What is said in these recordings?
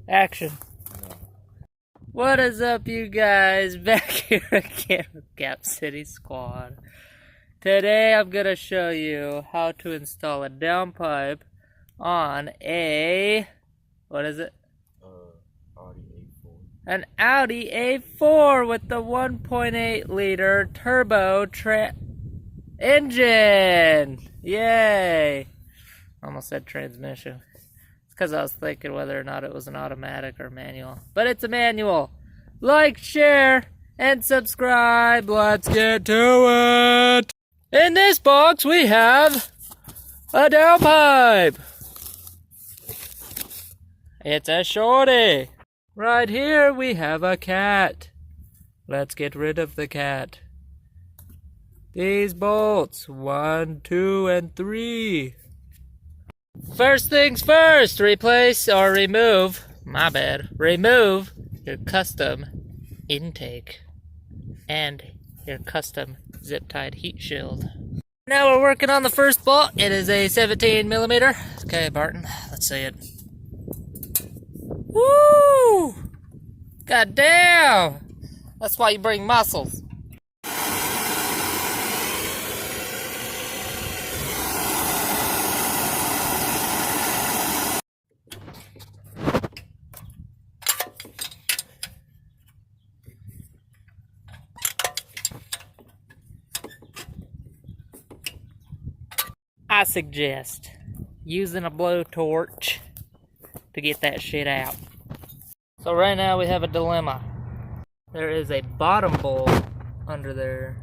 Action. What is up, you guys? Back here again with Gap City Squad. Today I'm going to show you how to install a downpipe on a... what is it? Audi A4. An Audi A4 with the 1.8 liter turbo engine! Yay! Almost said transmission. Because I was thinking whether or not it was an automatic or manual. But it's a manual. Like, share, and subscribe. Let's get to it. In this box we have a downpipe. It's a shorty. Right here we have a cat. Let's get rid of the cat. These bolts, 1, 2, and 3. First things first, replace or remove your custom intake and your custom zip-tied heat shield. Now we're working on the first bolt. It is a 17 millimeter. Okay, Barton, let's see it. Woo! God damn! That's why you bring muscles. I suggest using a blowtorch to get that shit out. So right now we have a dilemma. There is a bottom bolt under there,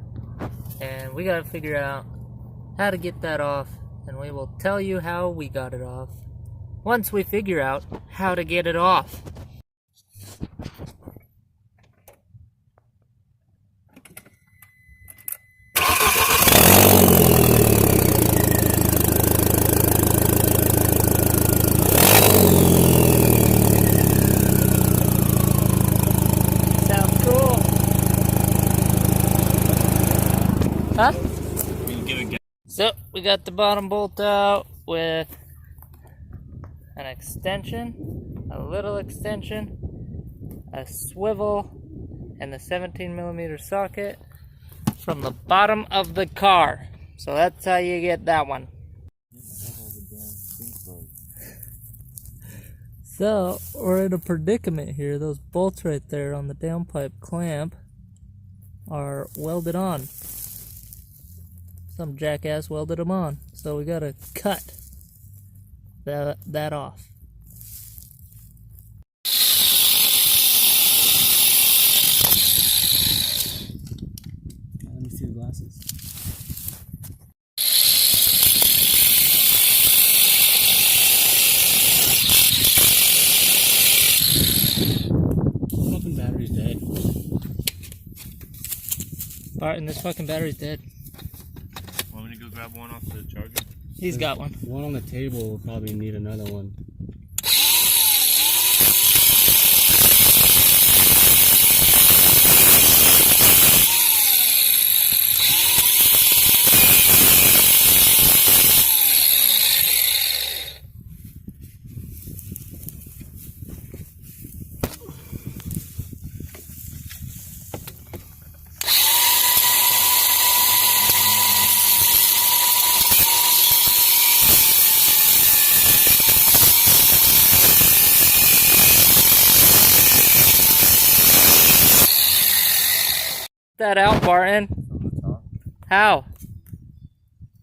and we gotta figure out how to get that off, and we will tell you how we got it off once we figure out how to get it off. Huh? So we got the bottom bolt out with an extension, a little extension, a swivel, and the 17 millimeter socket from the bottom of the car. So that's how you get that one. So we're in a predicament here. Those bolts right there on the downpipe clamp are welded on. Some jackass welded them on, so we gotta cut that off. Let me see the glasses. This fucking battery's dead. Alright, and this fucking battery's dead. Want me to go grab one off the charger? He's got one. One on the table will probably need another one. That out, Barton. From the top? How?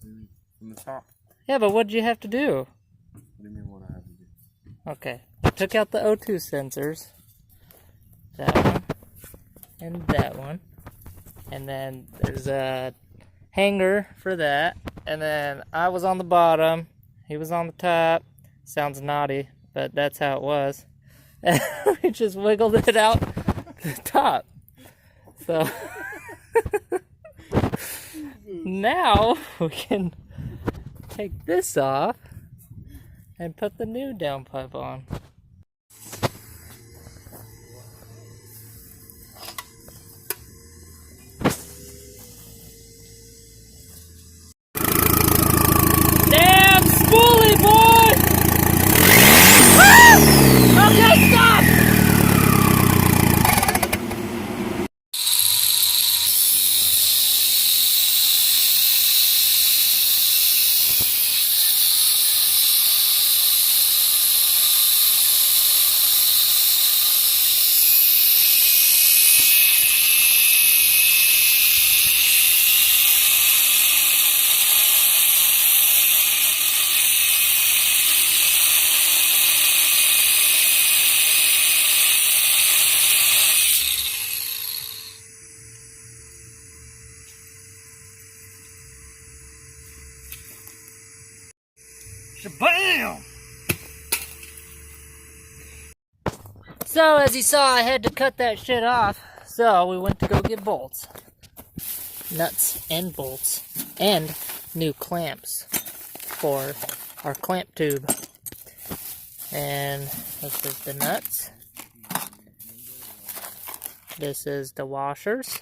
From the top. Yeah, but what'd you have to do? What do you mean what I have to do? Okay, I took out the O2 sensors. That one. And that one. And then there's a hanger for that. And then I was on the bottom. He was on the top. Sounds naughty, but that's how it was. And we just wiggled it out the top. So now we can take this off and put the new downpipe on. Damn spoolie, boy! Ah! Okay, stop! Shabam! So, as you saw, I had to cut that shit off. So, we went to go get bolts. Nuts and bolts. And new clamps for our clamp tube. And this is the nuts. This is the washers.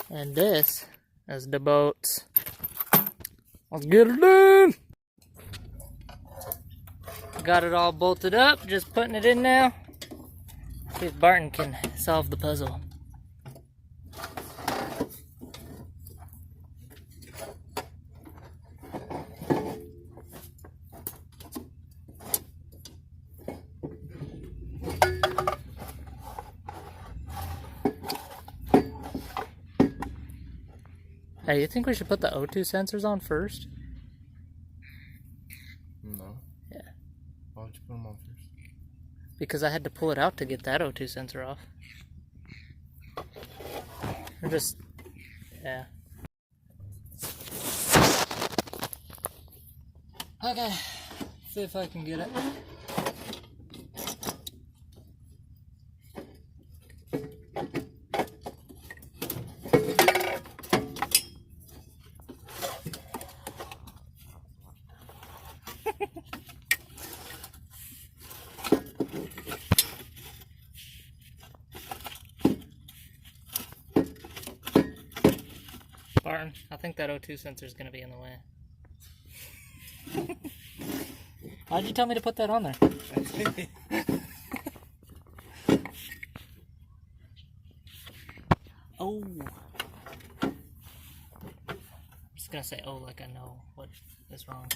And this is the bolts. Let's get it done! Got it all bolted up, just putting it in now. See if Barton can solve the puzzle. Hey, you think we should put the O2 sensors on first? No. Yeah. Why don't you put them on first? Because I had to pull it out to get that O2 sensor off. Or just, yeah. Okay, see if I can get it. Barton, I think that O2 sensor is going to be in the way. Why'd you tell me to put that on there? Oh. I'm just going to say, oh, like I know what is wrong.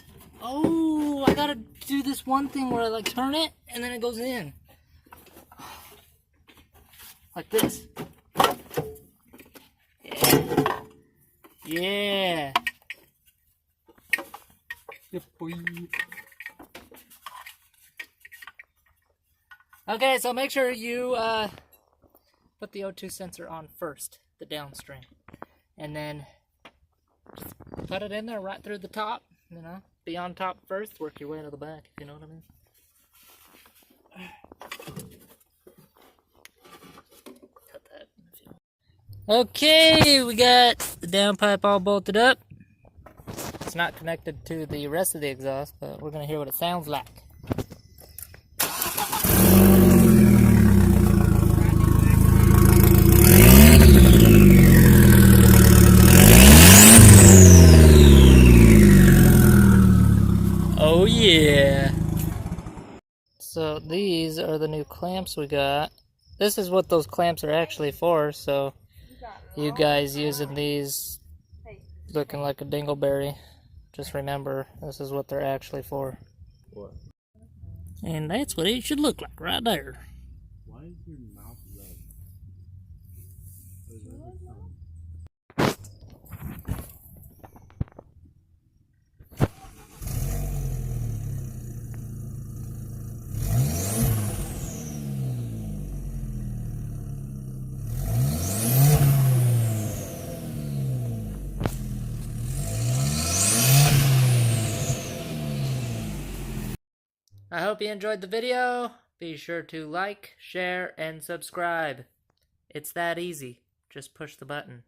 Oh, I got to do this one thing where I like turn it and then it goes in. Like this. Yeah. Yep, boy. Okay, so make sure you put the O2 sensor on first, the downstream, and then just put it in there right through the top. You know, be on top first, work your way to the back. If you know what I mean. Cut that. Okay, we got the downpipe all bolted up. It's not connected to the rest of the exhaust, but we're gonna hear what it sounds like. Oh yeah! So these are the new clamps we got. This is what those clamps are actually for, so you guys using these looking like a dingleberry, just remember this is what they're actually for. What? And that's what it should look like right there. Why is your mouth red? I hope you enjoyed the video. Be sure to like, share, and subscribe. It's that easy. Just push the button.